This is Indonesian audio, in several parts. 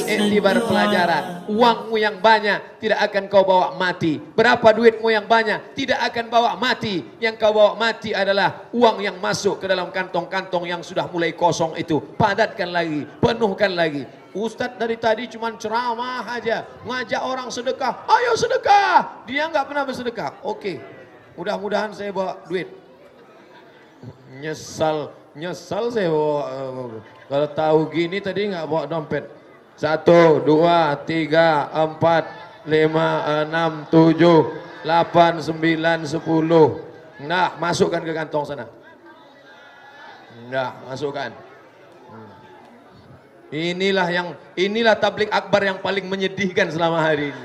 iktibar pelajaran. Uangmu yang banyak tidak akan kau bawa mati. Berapa duitmu yang banyak tidak akan bawa mati. Yang kau bawa mati adalah uang yang masuk ke dalam kantong-kantong yang sudah mulai kosong itu. Padatkan lagi, penuhkan lagi. Ustadz dari tadi cuma ceramah aja, ngajak orang sedekah. Ayo sedekah. Dia nggak pernah bersedekah. Oke, mudah-mudahan saya bawa duit. Nyesal saya bawa. Kalau tahu gini tadi nggak bawa dompet. 1, 2, 3, 4, 5, 6, 7, 8, 9, 10. Nah, masukkan ke kantong sana. Nah, masukkan. Inilah tablik akbar yang paling menyedihkan selama hari ini.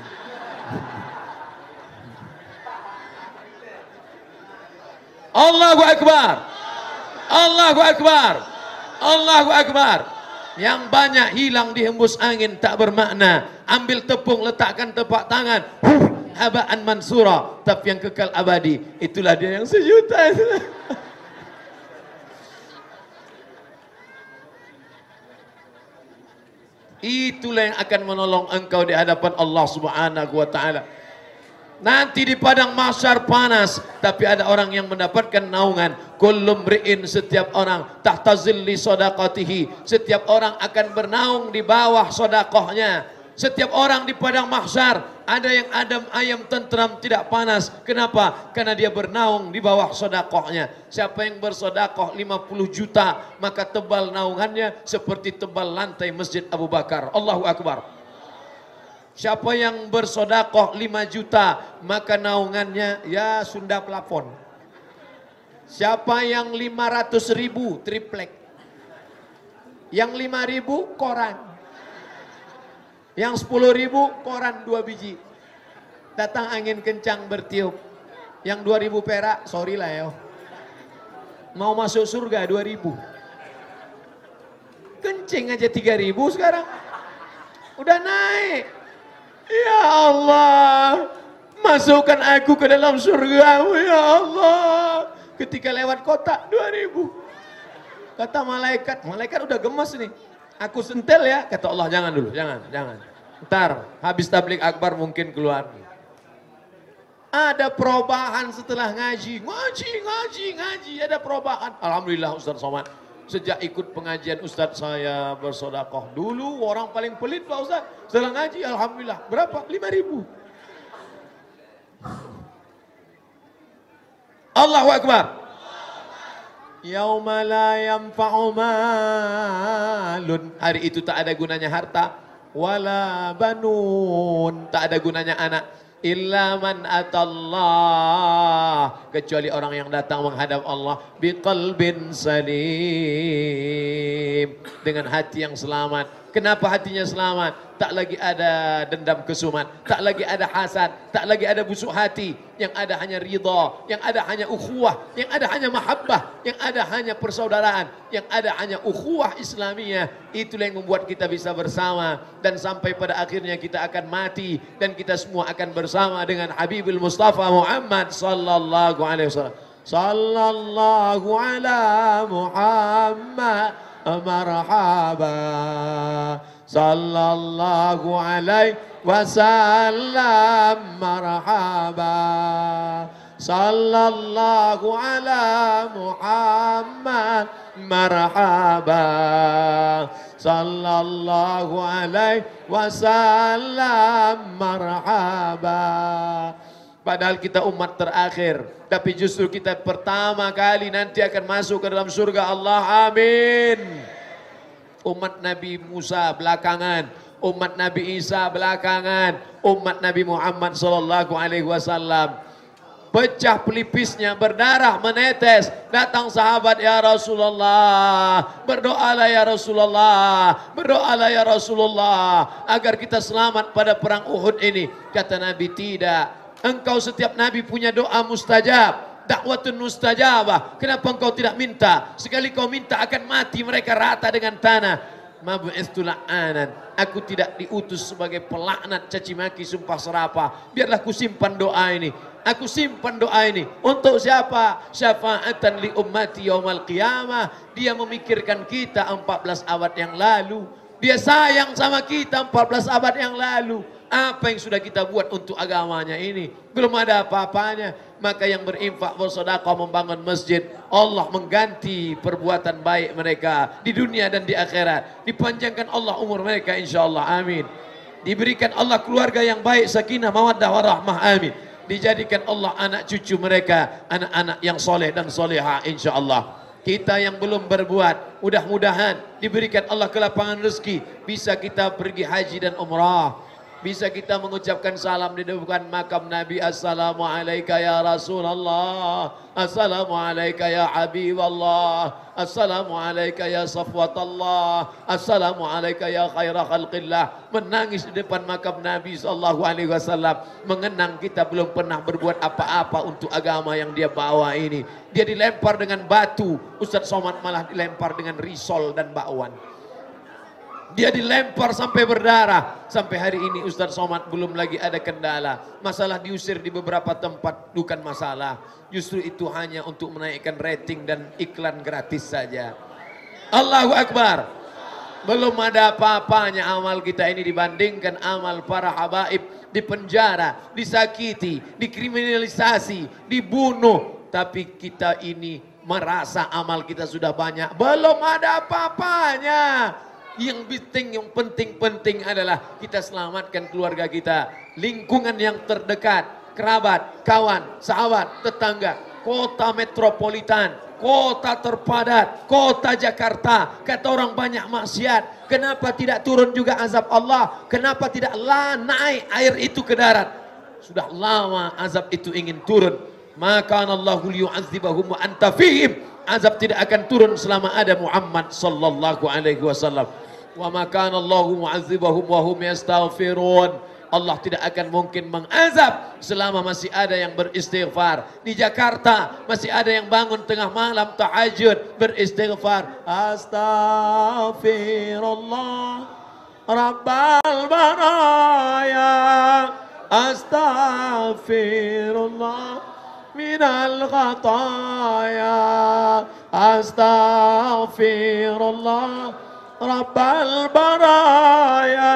Allahu Akbar. Allahu Akbar. Allahu Akbar. Yang banyak hilang dihembus angin tak bermakna. Ambil tepung letakkan tepak tangan. Habaan mansura. Tapi yang kekal abadi. Itulah dia yang sejuta. Itulah yang akan menolong engkau di hadapan Allah Subhanahu wa taala. Nanti di padang mahsyar panas, tapi ada orang yang mendapatkan naungan. Kullu mri'in, setiap orang, tahta zilli shadaqatihi, setiap orang akan bernaung di bawah sedekahnya. Setiap orang di padang mahsyar ada yang adem ayam tentram tidak panas. Kenapa? Karena dia bernaung di bawah sedekahnya. Siapa yang bersedekah 50 juta, maka tebal naungannya seperti tebal lantai Masjid Abu Bakar. Allahu Akbar. Siapa yang bersedekah 5 juta, maka naungannya ya Sunda plafon. Siapa yang 500 ribu triplek, yang 5 ribu koran, yang 10 ribu koran 2 biji. Datang angin kencang bertiup, yang 2 ribu perak, sorry lah ya, mau masuk surga 2 ribu. Kencing aja 3 ribu sekarang, udah naik. Ya Allah, masukkan aku ke dalam surga-Mu ya Allah. Ketika lewat kota 2000. Kata malaikat udah gemes nih. Aku sentel ya, kata Allah, jangan dulu, jangan. Ntar habis tablik akbar mungkin keluar. Ada perubahan setelah ngaji, ada perubahan. Alhamdulillah Ustaz Somad. Sejak ikut pengajian Ustadz saya bersedekah. Dulu orang paling pelit Pak Ustadz. Setelah ngaji alhamdulillah. Berapa? 5.000. Allahu Akbar. Yauma la yanfa'u malun. Hari itu tak ada gunanya harta. Wala banun. Tak ada gunanya anak. Illa man atallah, kecuali orang yang datang menghadap Allah biqalbin salim, dengan hati yang selamat. Kenapa hatinya selamat? Tak lagi ada dendam kesumat, tak lagi ada hasad, tak lagi ada busuk hati. Yang ada hanya ridha, yang ada hanya ukhuwah, yang ada hanya mahabbah, yang ada hanya persaudaraan, yang ada hanya ukhuwah Islamiyah. Itulah yang membuat kita bisa bersama dan sampai pada akhirnya kita akan mati dan kita semua akan bersama dengan Habibul Mustafa Muhammad sallallahu alaihi wasallam. Sallallahu ala Muhammad marhaba, sallallahu alaihi wasallam marhaba, sallallahu ala Muhammad marhaba, sallallahu alaihi wasallam marhaba. Padahal kita umat terakhir, tapi justru kita pertama kali nanti akan masuk ke dalam surga Allah. Amin. Umat Nabi Musa belakangan, umat Nabi Isa belakangan, umat Nabi Muhammad sallallahu alaihi wasallam pecah pelipisnya, berdarah menetes. Datang sahabat, ya Rasulullah, berdoalah ya Rasulullah, berdoalah ya Rasulullah agar kita selamat pada perang Uhud ini. Kata Nabi, tidak. Engkau setiap Nabi punya doa mustajab, dakwatun mustajabah. Kenapa engkau tidak minta? Sekali kau minta akan mati mereka rata dengan tanah. Ma bu'istu la'anan. Aku tidak diutus sebagai pelaknat, caci maki, sumpah serapah. Biarlah aku simpan doa ini. Aku simpan doa ini. Untuk siapa? Syafa'atan li ummati yaumal qiyamah. Dia memikirkan kita 14 abad yang lalu. Dia sayang sama kita 14 abad yang lalu. Apa yang sudah kita buat untuk agamanya ini? Belum ada apa-apanya. Maka yang berinfak, bersedekah, membangun masjid, Allah mengganti perbuatan baik mereka di dunia dan di akhirat. Dipanjangkan Allah umur mereka insyaallah, amin. Diberikan Allah keluarga yang baik, sakinah, mawaddah, warahmah, amin. Dijadikan Allah anak cucu mereka anak-anak yang soleh dan soleha insyaallah. Kita yang belum berbuat, mudah-mudahan diberikan Allah kelapangan rezeki, bisa kita pergi haji dan umrah. Bisa kita mengucapkan salam di depan makam Nabi. Assalamualaikum ya Rasulullah. Assalamualaikum ya Habiballah. Assalamualaikum ya Safwatallah. Assalamualaikum ya khaira khalqillah. Menangis di depan makam Nabi SAW. Mengenang kita belum pernah berbuat apa-apa untuk agama yang dia bawa ini. Dia dilempar dengan batu. Ustaz Somad malah dilempar dengan risol dan bakwan. Dia dilempar sampai berdarah. Sampai hari ini Ustaz Somad belum lagi ada kendala. Masalah diusir di beberapa tempat bukan masalah. Justru itu hanya untuk menaikkan rating dan iklan gratis saja. Allahu Akbar. Belum ada apa-apanya amal kita ini dibandingkan amal para habaib. Di penjara, disakiti, dikriminalisasi, dibunuh. Tapi kita ini merasa amal kita sudah banyak. Belum ada apa-apanya. Yang penting adalah kita selamatkan keluarga kita, lingkungan yang terdekat, kerabat, kawan, sahabat, tetangga, kota metropolitan, kota terpadat, kota Jakarta. Kata orang banyak maksiat, kenapa tidak turun juga azab Allah? Kenapa tidak naik air itu ke darat? Sudah lama azab itu ingin turun. Maka Allahu liyu'adzibahum wa anta fihim. Azab tidak akan turun selama ada Muhammad sallallahu alaihi wasallam. Wa ma kana Allahu mu'adzibahum wa hum yastaghfirun. Allah tidak akan mungkin mengazab selama masih ada yang beristighfar. Di Jakarta masih ada yang bangun tengah malam tahajud beristighfar. Astaghfirullah Rabbal baraya. Astaghfirullah minal khataya. Astaghfirullah Rabbal baraya.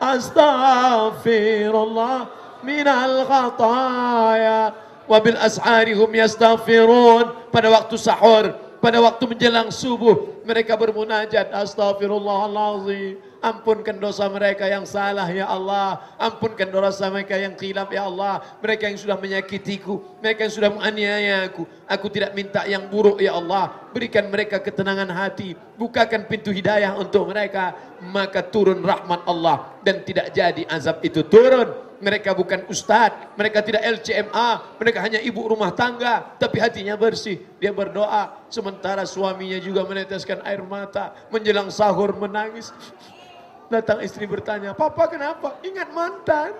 Astaghfirullah minal khataya. Wabil asharihum yastaghfirun. Pada waktu sahur, pada waktu menjelang subuh, mereka bermunajat. Astaghfirullahaladzim. Ampunkan dosa mereka yang salah ya Allah. Ampunkan dosa mereka yang khilaf ya Allah. Mereka yang sudah menyakitiku, mereka yang sudah menganiaya aku. Aku tidak minta yang buruk ya Allah. Berikan mereka ketenangan hati. Bukakan pintu hidayah untuk mereka. Maka turun rahmat Allah. Dan tidak jadi azab itu turun. Mereka bukan ustadz, mereka tidak LCMA, mereka hanya ibu rumah tangga. Tapi hatinya bersih, dia berdoa. Sementara suaminya juga meneteskan air mata. Menjelang sahur menangis. Datang istri bertanya, papa kenapa? Ingat mantan.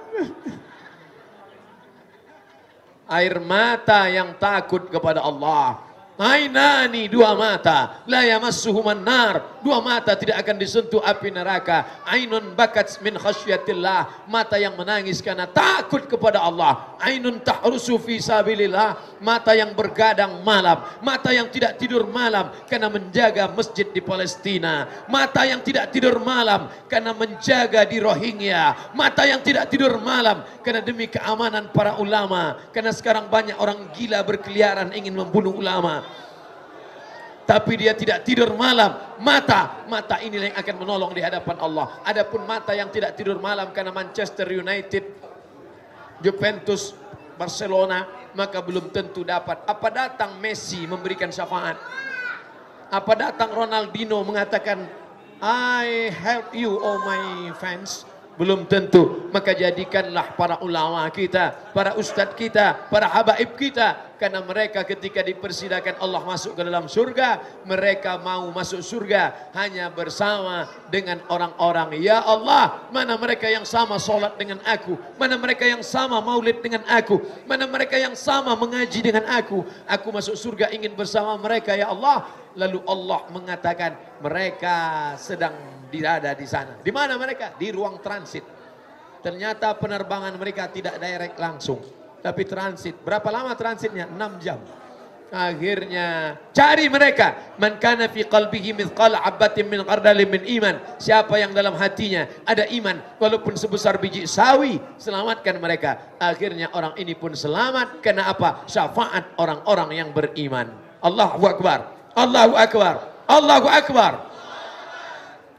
Air mata yang takut kepada Allah. Ainani, dua mata, la yamassuhuman nar, dua mata tidak akan disentuh api neraka. Ainun bakat min khasyatillah, mata yang menangis karena takut kepada Allah. Ainun tahrusu fi sabilillah, mata yang bergadang malam, mata yang tidak tidur malam karena menjaga masjid di Palestina, mata yang tidak tidur malam karena menjaga di Rohingya, mata yang tidak tidur malam karena demi keamanan para ulama, karena sekarang banyak orang gila berkeliaran ingin membunuh ulama. Tapi dia tidak tidur malam. Mata inilah yang akan menolong di hadapan Allah. Adapun mata yang tidak tidur malam karena Manchester United, Juventus, Barcelona, maka belum tentu dapat. Apa datang Messi memberikan syafaat? Apa datang Ronaldinho mengatakan I help you all my fans? Belum tentu. Maka jadikanlah para ulama kita, para ustadz kita, para habaib kita. Karena mereka ketika dipersilakan Allah masuk ke dalam surga, mereka mau masuk surga hanya bersama dengan orang-orang. Ya Allah, mana mereka yang sama solat dengan aku? Mana mereka yang sama maulid dengan aku? Mana mereka yang sama mengaji dengan aku? Aku masuk surga ingin bersama mereka ya Allah. Lalu Allah mengatakan mereka sedang ada di sana. Di mana mereka? Di ruang transit. Ternyata penerbangan mereka tidak direct langsung, tapi transit. Berapa lama transitnya? 6 jam. Akhirnya cari mereka. Man kana fi qalbihi mithqala habatin min khardalin min iman. Siapa yang dalam hatinya ada iman walaupun sebesar biji sawi, selamatkan mereka. Akhirnya orang ini pun selamat. Karena apa? Syafaat orang-orang yang beriman. Allahu Akbar. Allahu Akbar. Allahu Akbar.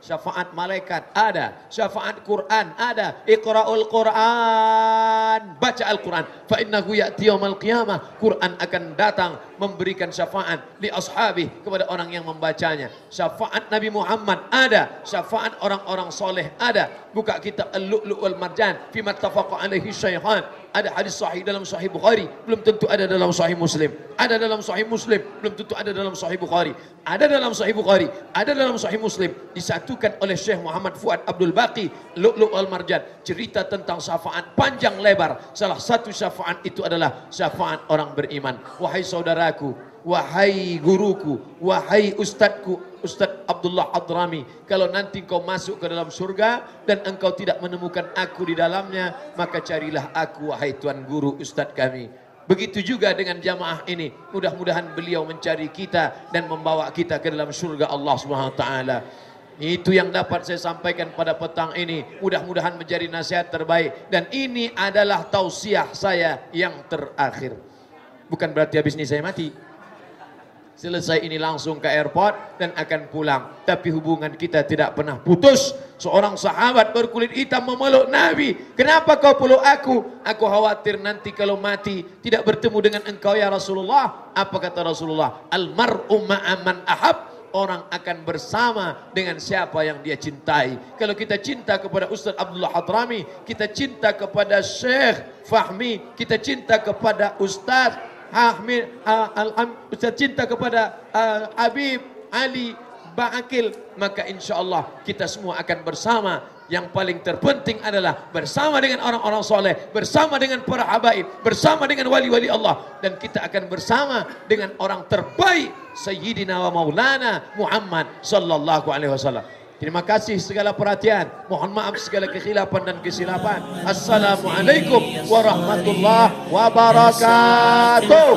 Syafaat malaikat ada, syafaat Quran ada. Iqra'ul Quran, baca Al-Quran. Fa innahu ya'ti yaumil qiyamah. Quran akan datang memberikan syafaat li ashabi kepada orang yang membacanya. Syafaat Nabi Muhammad ada, syafaat orang-orang soleh ada. Buka kitab Al-Lu'lu' wal Marjan fi mattafaqa alaihi syaikhan. Ada hadis sahih dalam Sahih Bukhari, belum tentu ada dalam Sahih Muslim. Ada dalam Sahih Muslim, belum tentu ada dalam Sahih Bukhari. Ada dalam Sahih Bukhari, ada dalam Sahih Muslim. Disatukan oleh Syekh Muhammad Fuad Abdul Baqi, Lu'lu' wal Marjan, cerita tentang syafaat panjang lebar. Salah satu syafaat itu adalah syafaat orang beriman. Wahai saudaraku, wahai guruku, wahai ustadku, Ustadz Abdullah Hadrami, kalau nanti kau masuk ke dalam surga dan engkau tidak menemukan aku di dalamnya, maka carilah aku, wahai Tuan Guru Ustadz kami. Begitu juga dengan jamaah ini. Mudah-mudahan beliau mencari kita dan membawa kita ke dalam surga Allah Subhanahu wa taala. Itu yang dapat saya sampaikan pada petang ini. Mudah-mudahan menjadi nasihat terbaik. Dan ini adalah tausiah saya yang terakhir. Bukan berarti habis ini saya mati. Selesai ini langsung ke airport dan akan pulang. Tapi hubungan kita tidak pernah putus. Seorang sahabat berkulit hitam memeluk Nabi. Kenapa kau peluk aku? Aku khawatir nanti kalau mati tidak bertemu dengan engkau ya Rasulullah. Apa kata Rasulullah? Al-mar'u ma'aman ahab. Orang akan bersama dengan siapa yang dia cintai. Kalau kita cinta kepada Ustaz Abdullah Hadrami, kita cinta kepada Syekh Fahmi, kita cinta kepada Ustaz Ahmid, Ustaz cinta kepada Habib Ali Ba'akil, maka insya Allah kita semua akan bersama. Yang paling terpenting adalah bersama dengan orang-orang soleh, bersama dengan para habaib, bersama dengan wali-wali Allah, dan kita akan bersama dengan orang terbaik Sayyidina wa Maulana Muhammad sallallahu alaihi wasallam. Terima kasih segala perhatian. Mohon maaf segala kekhilafan dan kesilapan. Assalamualaikum warahmatullahi wabarakatuh.